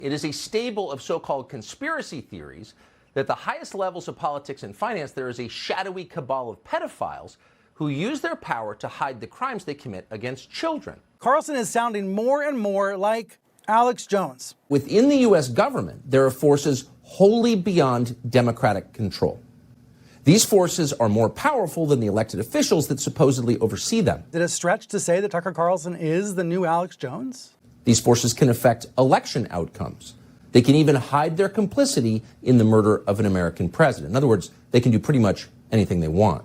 It is a stable of so-called conspiracy theories that at the highest levels of politics and finance, there is a shadowy cabal of pedophiles who use their power to hide the crimes they commit against children. Carlson is sounding more and more like Alex Jones. Within the U.S. government, there are forces wholly beyond democratic control. These forces are more powerful than the elected officials that supposedly oversee them. Is it a stretch to say that Tucker Carlson is the new Alex Jones? These forces can affect election outcomes. They can even hide their complicity in the murder of an American president. In other words, they can do pretty much anything they want.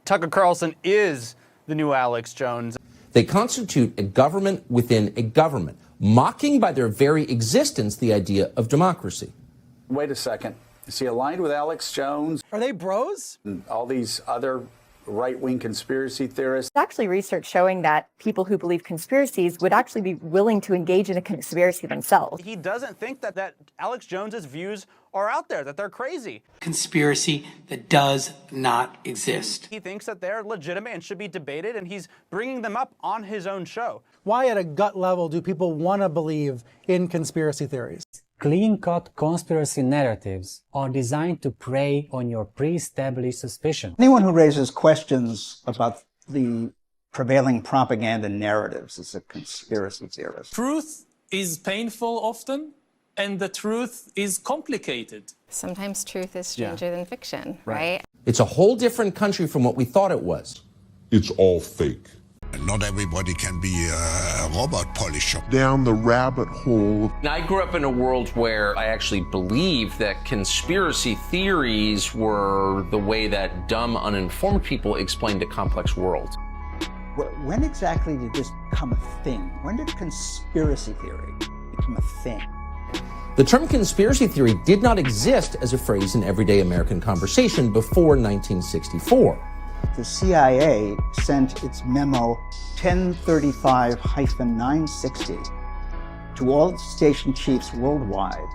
Tucker Carlson is the new Alex Jones. They constitute a government within a government, mocking by their very existence the idea of democracy. Wait a second. Is he aligned with Alex Jones? Are they bros? And all these other right-wing conspiracy theorists? There's actually research showing that people who believe conspiracies would actually be willing to engage in a conspiracy themselves. He doesn't think that Alex Jones's views are out there, that they're crazy. Conspiracy that does not exist. He thinks that they're legitimate and should be debated, and he's bringing them up on his own show. Why at a gut level do people want to believe in conspiracy theories? Clean-cut conspiracy narratives are designed to prey on your pre-established suspicion. Anyone who raises questions about the prevailing propaganda narratives is a conspiracy theorist. Truth is painful often, and the truth is complicated. Sometimes truth is stranger than fiction, right? It's a whole different country from what we thought it was. It's all fake. Not everybody can be a robot polisher. Down the rabbit hole. Now, I grew up in a world where I actually believed that conspiracy theories were the way that dumb, uninformed people explained a complex world. When exactly did this become a thing? When did conspiracy theory become a thing? The term conspiracy theory did not exist as a phrase in everyday American conversation before 1964. The CIA sent its memo 1035-960 to all station chiefs worldwide,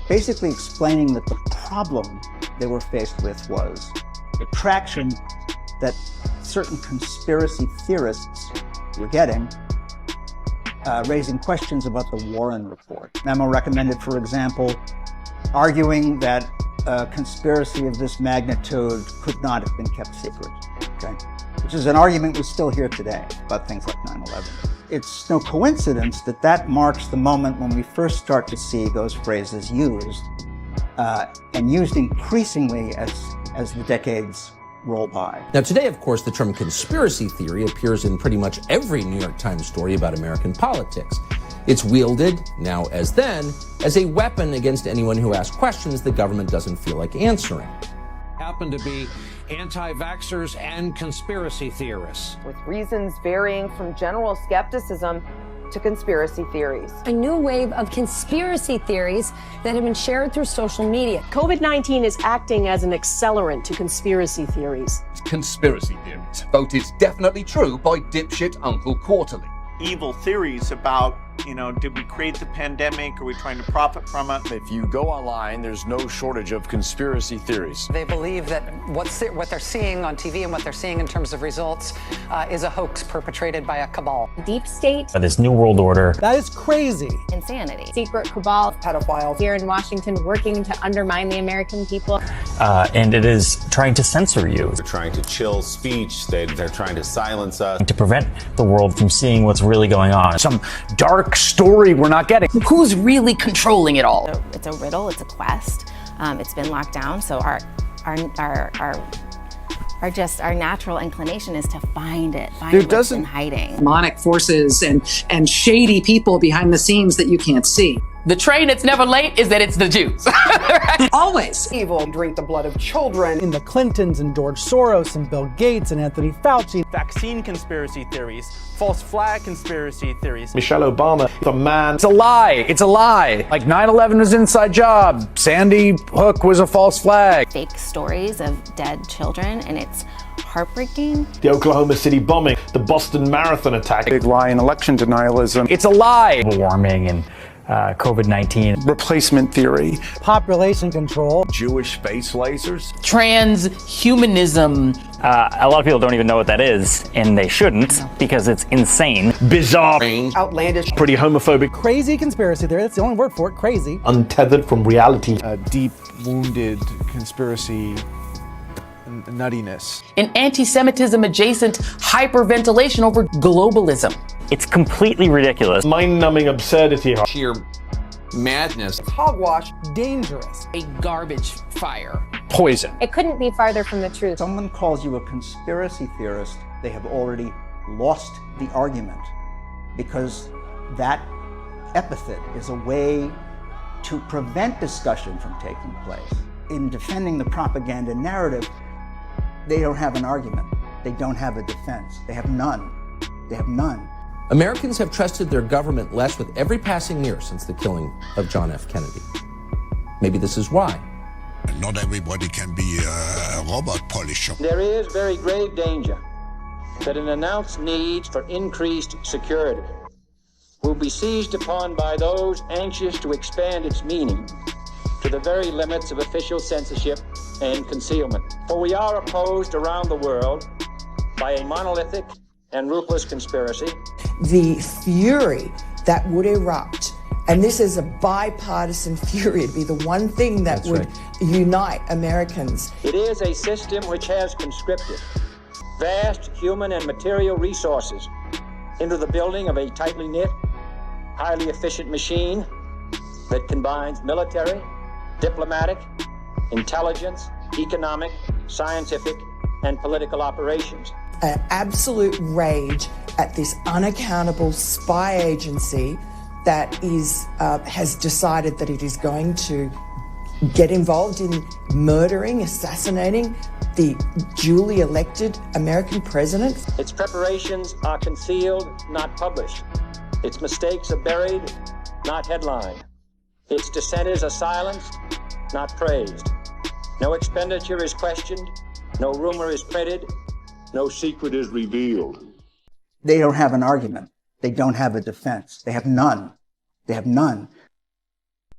basically explaining that the problem they were faced with was the traction that certain conspiracy theorists were getting, raising questions about the Warren Report. Memo recommended, for example, arguing that a conspiracy of this magnitude could not have been kept secret, okay? Which is an argument we still hear today about things like 9/11. It's no coincidence that that marks the moment when we first start to see those phrases used, and used increasingly as the decades roll by. Now, today, of course, the term conspiracy theory appears in pretty much every New York Times story about American politics. It's wielded, now as then, as a weapon against anyone who asks questions the government doesn't feel like answering. Happen to be anti-vaxxers and conspiracy theorists. With reasons varying from general skepticism to conspiracy theories. A new wave of conspiracy theories that have been shared through social media. COVID-19 is acting as an accelerant to conspiracy theories. Conspiracy theories. Voted definitely true by dipshit Uncle Quarterly. Evil theories about, did we create the pandemic? Are we trying to profit from it? If you go online, there's no shortage of conspiracy theories. They believe that what they're seeing on TV and what they're seeing in terms of results is a hoax perpetrated by a cabal. Deep state. This new world order. That is crazy. Insanity. Secret cabal. Pedophiles. Here in Washington working to undermine the American people. And it is trying to censor you. They're trying to chill speech. They're trying to silence us. To prevent the world from seeing what's really going on. Some dark story we're not getting. Who's really controlling it all? So it's a riddle, it's a quest. It's been locked down, so our natural inclination is to find what's in hiding. Demonic forces and shady people behind the scenes that you can't see. The train that's never late is that it's the Jews. Right? Always. Evil drink the blood of children. In the Clintons and George Soros and Bill Gates and Anthony Fauci. Vaccine conspiracy theories, false flag conspiracy theories. Michelle Obama, the man. It's a lie. It's a lie. Like 9/11 was an inside job. Sandy Hook was a false flag. Fake stories of dead children, and it's heartbreaking. The Oklahoma City bombing, the Boston Marathon attack. Big lie in election denialism. It's a lie. Global warming and COVID-19. Replacement theory. Population control. Jewish space lasers. Transhumanism. A lot of people don't even know what that is, and they shouldn't, because it's insane. Bizarre. Outlandish. Pretty homophobic. Crazy conspiracy theory. That's the only word for it. Crazy. Untethered from reality. Deep wounded conspiracy nuttiness. An anti-Semitism adjacent hyperventilation over globalism. It's completely ridiculous. Mind-numbing absurdity. Sheer madness. Hogwash. Dangerous. A garbage fire. Poison. It couldn't be farther from the truth. Someone calls you a conspiracy theorist, they have already lost the argument, because that epithet is a way to prevent discussion from taking place. In defending the propaganda narrative, they don't have an argument. They don't have a defense. They have none. They have none. Americans have trusted their government less with every passing year since the killing of John F. Kennedy. Maybe this is why. Not everybody can be a robot polisher. There is very grave danger that an announced need for increased security will be seized upon by those anxious to expand its meaning to the very limits of official censorship and concealment. For we are opposed around the world by a monolithic and ruthless conspiracy. The fury that would erupt, and this is a bipartisan fury, it'd be the one thing that would unite Americans. It is a system which has conscripted vast human and material resources into the building of a tightly knit, highly efficient machine that combines military, diplomatic, intelligence, economic, scientific, and political operations. An absolute rage at this unaccountable spy agency that is has decided that it is going to get involved in murdering, assassinating the duly elected American president. Its preparations are concealed, not published. Its mistakes are buried, not headlined. Its dissenters are silenced, not praised. No expenditure is questioned, no rumor is printed, no secret is revealed. They don't have an argument. They don't have a defense. They have none. They have none.